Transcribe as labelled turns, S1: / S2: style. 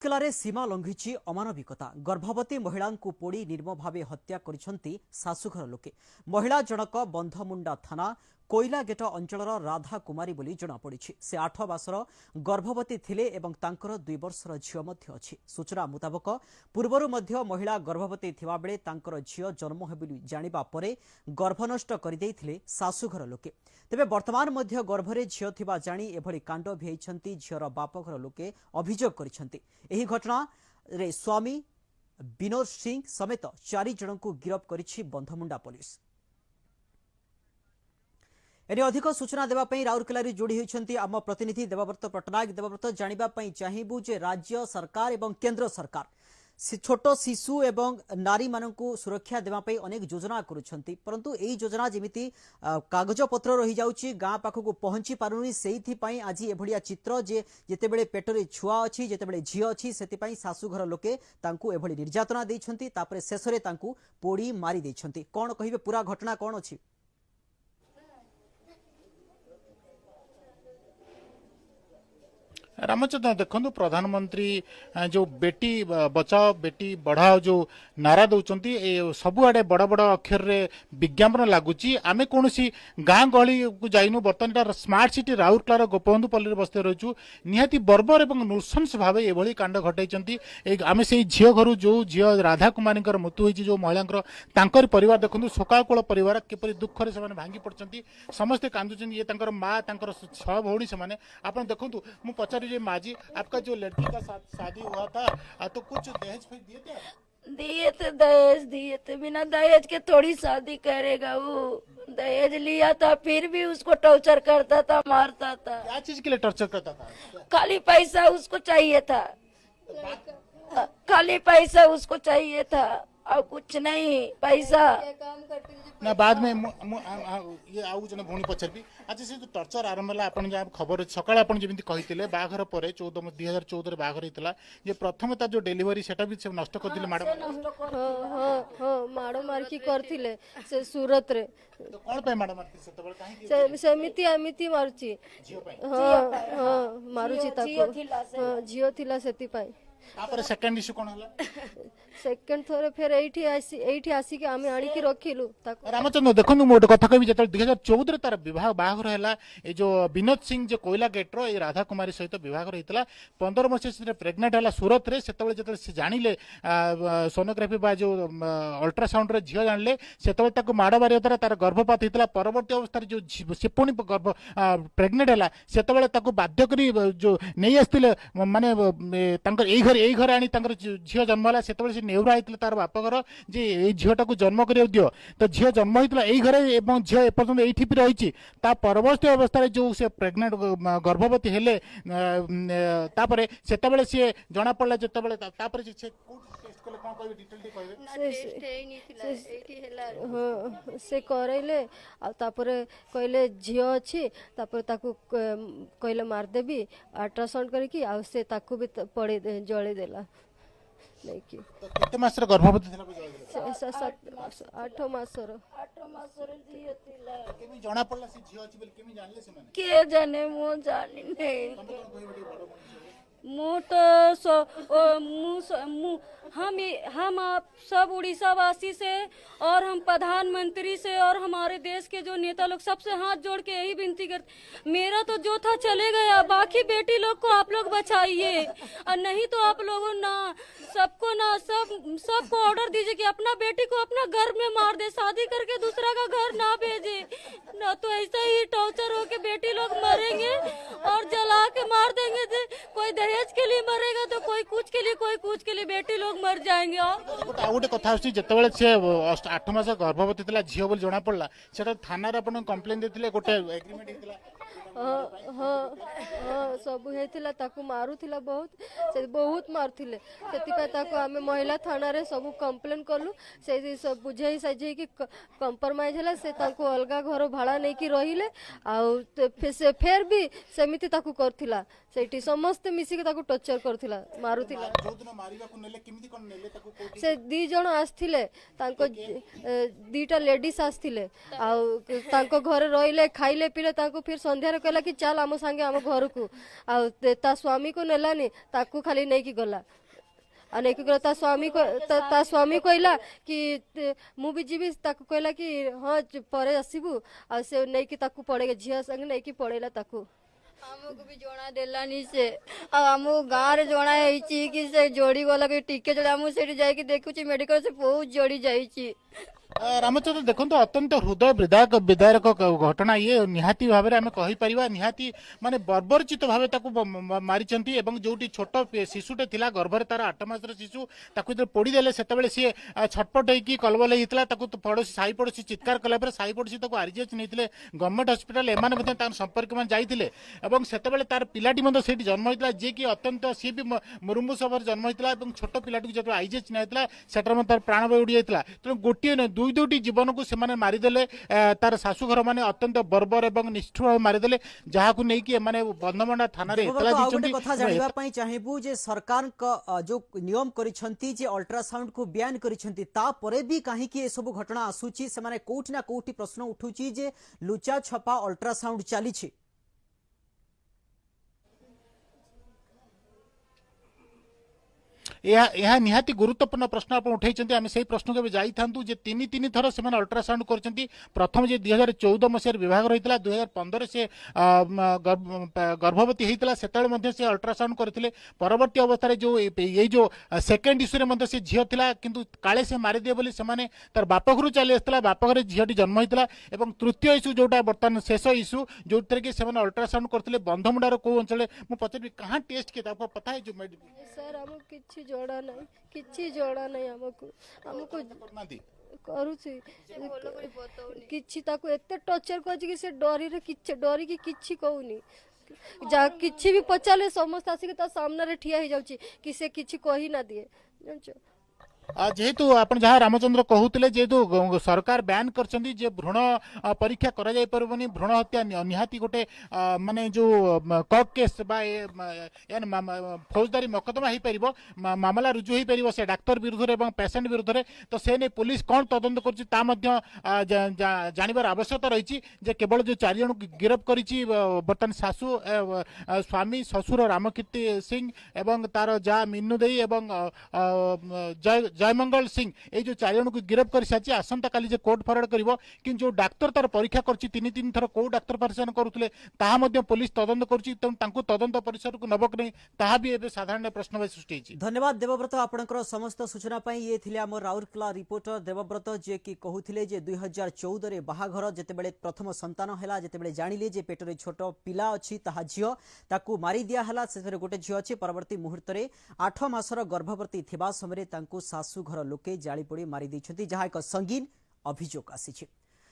S1: ରାଉରକେଲାରେ ସୀମା ଲଙ୍ଘିଛି ଅମାନବିକତା। ଗର୍ଭବତୀ ମହିଳାଙ୍କୁ ପୋଡ଼ି ନିର୍ମମ ଭାବେ ହତ୍ୟା କରିଛନ୍ତି ଶାଶୁଘର ଲୋକେ। ମହିଳା ଜଣକ ବନ୍ଧମୁଣ୍ଡା ଥାନା କୋଇଲାଗେଟ ଅଞ୍ଚଳର ରାଧା କୁମାରୀ ବୋଲି ଜଣାପଡ଼ିଛି। ସେ 8 ମାସର ଗର୍ଭବତୀ ଥିଲେ ଏବଂ ତାଙ୍କର 2 ବର୍ଷର ଝିଅ ମଧ୍ୟ ଅଛି। ସୂଚନା ମୁତାବକ ପୂର୍ବରୁ ମଧ୍ୟ ମହିଳା ଗର୍ଭବତୀ ଥିବାବେଳେ ତାଙ୍କର ଝିଅ ଜନ୍ମ ହେବ ବୋଲି ଜାଣିବା ପରେ ଗର୍ଭନଷ୍ଟ କରିଦେଇଥିଲେ ଶାଶୁଘର ଲୋକେ। ତେବେ ବର୍ତ୍ତମାନ ମଧ୍ୟ ଗର୍ଭରେ ଝିଅ ଥିବା ଜାଣି ଏଭଳି କାଣ୍ଡ ଭିଆଇଛନ୍ତି ଝିଅର ବାପଘର ଲୋକେ ଅଭିଯୋଗ କରିଛନ୍ତି। ଏହି ଘଟଣାରେ ସ୍ୱାମୀ ବିନୋଦ ସିଂ ସमेत 4 ଜଣଙ୍କୁ ଗିରଫ କରିଛି ବନ୍ଧମୁଣ୍ଡା पुलिस। एने अधिक सूचना देवाई राउरकेला जोड़ी होती आम प्रतिनिधि देवव्रत पट्टनायक। देवव्रत, जानापी चाहबू जे राज्य सरकार और केंद्र सरकार छोट शिशु एवं नारी मानक सुरक्षा देवाई अनेक योजना करुछंती, परंतु यही योजना जमीती कागज पत्र रही जाउची गाँ पाखक पहुंची पारुनी। से आज एभलिया चित्र जे जेतेबेले पेटरे छुआ अच्छी जेतेबेले झी अच्छी से शाशुघर लोके तांकु एभली निर्यातना देइछंती, तापरे शेषरे तांकु पोड़ी मारी देइछंती। कोन कहिबे पूरा घटना कोन अछि?
S2: रामचंद्र, देखो प्रधानमंत्री जो बेटी बचाओ बेटी बढ़ाओ जो नारा दौरान सबुआडे बड़ बड़ अक्षर रे विज्ञापन लगुच। आम कौन गाँ गहली को जाइनु। बर्तमान स्मार्ट सिटी राउरकेलार गोपबंधुपल्ली बस्ती रहीचु। निहाती बर्बर और नृशंस भाव एभली कांड घटाई। आम से झील घर जो झील राधा कुमारी मृत्यु होती जो महिला परिवार देखो शोकाकुल परिवार किपरि दुखरे से भांगी पड़ते। समस्ते कांदुचंदी। ये माँ 6 भौणी से आप देखो मु पचार माँ जी, आपका जो लड़की का शादी हुआ था तो कुछ दहेज फिर दिए थे?
S3: दिए थे, दहेज दिए थे। बिना दहेज के थोड़ी शादी करेगा वो। दहेज लिया था फिर भी उसको टॉर्चर करता था, मारता था।
S2: क्या चीज के लिए टॉर्चर करता था?
S3: खाली पैसा उसको चाहिए था, खाली पैसा उसको चाहिए था और कुछ नहीं। पैसा
S2: ना बाद में ये आउ जने भौणी पचारबी। अच्छा, से टर्चर आरंभ है आपन जहाँ खबर सकाळ आपन जेमिति कहितिले बाघर परे 2014 रे बाघर हितला जे प्रथम ता जो डेलीवरी सेटा भी से नष्ट करथिले। माड
S4: हां माडो मार की करथिले से सूरत रे।
S2: तो कोन पे माड मारती से तबल काहे
S4: सेमिति एमिति मारुची?
S2: जियो पे।
S4: हां मारुची ताको। हां जियो थिला सेति पाई।
S2: तापर सेकंड इश्यू कोन हला?
S4: सेकंड थोरे फिर एठी आसी के आमे आणी की रखिलु ताको।
S2: रामचंद्र, देखो मोटे कथा कहबी जत 2014 रे तार विवाह बाघर हैला। ए जो विनोद सिंह जो कोयला गेट रो ए राधा कुमारी सहित विवाह रहितला। 15 वर्ष से प्रेग्नेंट हैला सूरत रे। सेतबेले जत से जानिले सोनोग्राफी बा जो अल्ट्रासाउंड रे झियो जानले सेतबेले ताको माड बारी होतरा तार गर्भपात हितला। परवर्ती अवस्था जो सेपुनी गर्भ प्रेग्नेंट हैला सेतबेले ताको बाध्य करी जो नै आस्तिले माने तांकर एई घर आनी तांकर झियो जन्म होला। सेतबेले से नेउरा आइतले तार बापघर जे ए झियोटा को जन्म करियो दियो। तो झियो जन्म होइतला एई घरे एवं झियो एपर्यंत एठी भी रहिछि। ता परवर्ती अवस्था जो से प्रेग्नेंट गर्भवती हेले तापरे सेतबेले से जना पड़ला जेतबेले तापरे से टेस्ट कले कोन कहबे डिटेल टी कहबे
S4: ना टेस्ट हेई निथिला एठी हेला। हां से करैले आ तापरे कहले झियो अछि। तापर ताकू कहले मार देबी अल्ट्रासाउंड करी की आ से ताकू भी पड़े जळे देला।
S2: तो कितने मासर गर्भवती थिला को जळे?
S4: 8 मासर
S3: झियो थिला।
S2: केमी जना पड़ला से झियो अछि बोल केमी जानले से माने?
S3: के जाने, मो जानी नहीं। मु हम आप सब उड़ीसा वासी से और हम प्रधानमंत्री से और हमारे देश के जो नेता लोग सबसे हाथ जोड़ के यही विनती करते। मेरा तो जो था चले गया, बाकी बेटी लोग को आप लोग बचाइए और नहीं तो आप लोगों सबको ऑर्डर दीजिए कि अपना बेटी को अपना घर में मार दे, शादी करके दूसरा का घर ना भेजे। ना तो ऐसा ही टॉर्चर होके बेटी लोग मरेंगे और जला के मार देंगे। कोई दहेज के लिए मरेगा तो कोई कुछ के लिए, कोई कुछ के लिए, बेटी लोग मर जाएंगे।
S2: गोटे कथा जेतेबेले से 8 मास गर्भवती थिला झियो बोल जना पड़ला सेटा थाना रे अपन कंप्लेन देथिले गोटे एग्रीमेंट हितला।
S4: हाँ सब हेतिला ताकू मारुथिला बहुत मारुथिले। सेति पे ताकू आमे महिला थाना रे सब कंप्लेन करलु। से सब बुझाई साझे कि कंप्रोमाइज होला। से ताकू अलगा घर भाड़ा नै कि रहिले आ फेर भी सेमिति ताकू करथिला। सेठी समस्त मिसी के ताकू टॉर्चर करथिला, मारुथिला।
S2: जो दिन मारिबा को नेले किमिति कोन नेले ताकू कोठी
S4: से 2 जण आस्थिले तांको 2टा लेडीज आस्थिले आ तांको घर रहिले खाइले पिले तांको फिर संध्यारे कहला कि चल आम सांगे आम घर को ता स्वामी को नेलानी ताकू खाली नहीं कि गला अनेक ता स्वामी कहला कि मु भी जीवी ताकू कहला कि हाँ परे आसबू आ से नहीं कि ताकू पड़ेगा झील संगे नहीं कि पड़ेला ताकू
S3: आमको भी जोड़ा देलानी से आम गाँव रे जोड़ा है कि से जोड़ी गला कि टिके जोड़ा आम से जाके देखुची मेडिकल से बहुत जोड़ी जाइए
S2: रामचंद्र देखो अत्यंत हृदय विदायक घटना ये निहाती भाव में आम कहीपर निहाती माने बर्बरचित भाव मारी जो छोट शिशुटे थिला गर्भरे तार 8 मासर शिशु ताकू जो पोड़ीदेले से सी छटपट होगी कलबल होता पड़ोशी साई पड़ोशी चित्कार कलापर साई पड़ोशी आरजीएच नहीं गवर्नमेंट हस्पिटाल एम संपर्क में जाते से तार पिलाटी से जन्म होता जी कि अत्यंत सी भी मुरुमु सभर जन्म होता छोट पिलाटी जो आईजीएच नहीं सेटार तार प्राण उड़ी जाता तेणु गोटे दुई दुईटी जीवन को सेमाने मारिदेले तार शाशुघर माने अत्यंत बर्बर एवं निष्ठुर मारिदेले जहाकू नहीं कि माने बंधमंडा थाना रे एतला दिचंती
S1: कथा जानिबा पई चाहेबू जे सरकार का जो नियम करिसंती जे अल्ट्रासाउंड को बैन करिसंती ता परे भी काहे कि ए सब घटना आसुची से माने कोठी ना कोठी प्रश्न उठुची जे लुचा छपा अल्ट्रासाउंड चली छी
S2: यह निहाती गुरुत्वपूर्ण प्रश्न आप उठाई आम से प्रश्न को जाई तीन थर से अल्ट्रासाउंड कर प्रथम जे 2014 मसीह विभाग रही 2015 से गर्भवती होता से अल्ट्रासाउंड करते परवर्ती अवस्था जो ये जो सेकेंड इश्यू से झील था किंतु काले से मारिदे बोली से तार बापघर चली आसाला बापघर झीटी जन्म होता और तृतीय इश्यू जोटा बर्तमान शेष इश्यू जो कि अल्ट्रासाउंड करते बंधमुंडार कौ अंचल मुझे पचारि कहाँ टेस्ट किए पता है जो
S4: सर आम किसी जोड़ा नहीं किसी जोड़ा नहीं हमको करूची किछि ताको एते टॉर्चर करछि कि से डरी कि किछि कहूनी जा किछि भी पचाले समस्त आसिक ता सामने रे ठिया हो जाउची कि से किछि कहि ना दिए जानछो
S2: जेहेतु आप जहाँ रामचंद्र कहते जेहेतु सरकार बैन कर भ्रूण परीक्षा करा जाय परबनी भ्रूण हत्या निहाती गोटे माने जो कक केस फौजदारी मकदमा हो पार मामला रुजु हो पार से डाक्तर विरुद्ध और पेसेंट विरुद्ध तो से नहीं पुलिस कौन तदंत कर जानवर आवश्यकता रही केवल जो 4 जन गिरफ्त कर बर्तमान शाशु स्वामी ससुर रामकीर्ति सिंह एवं तार जा मिन्नू देई एवं जयमंगल सिंह ये जो 4 जन को गिरफ्त कर सारी आसंता काली जे कोर्ट फरवर्ड करिवो कि जो डाक्तर तार परीक्षा कर तीन थर को डाक्तर परीक्षण करुले ताहा पुलिस तदंत कर तदंत परिसर को नबक नहीं ताहा भी एबे साधारण प्रश्न सृष्टि
S1: धन्यवाद देवव्रत आपनकर समस्त सूचना पाई ये थिले आम राउरकेला रिपोर्टर देवव्रत जे कि कहूथिले जे 2014 रे बाहाघर जेतेबेले प्रथम संतान हैला जेतेबेले जानिले जे पेटरे छोट पिला अछि ताहा झियो ताकू मारी दिया हैला से गोटे झियो अछि परवर्ती मुहूर्त रे 8 मासर गर्भवती थिबा समय तांकू सासु घर लोके जाली पोड़ी मारी दैछथि जहा एक संगीन अभियोग आसी।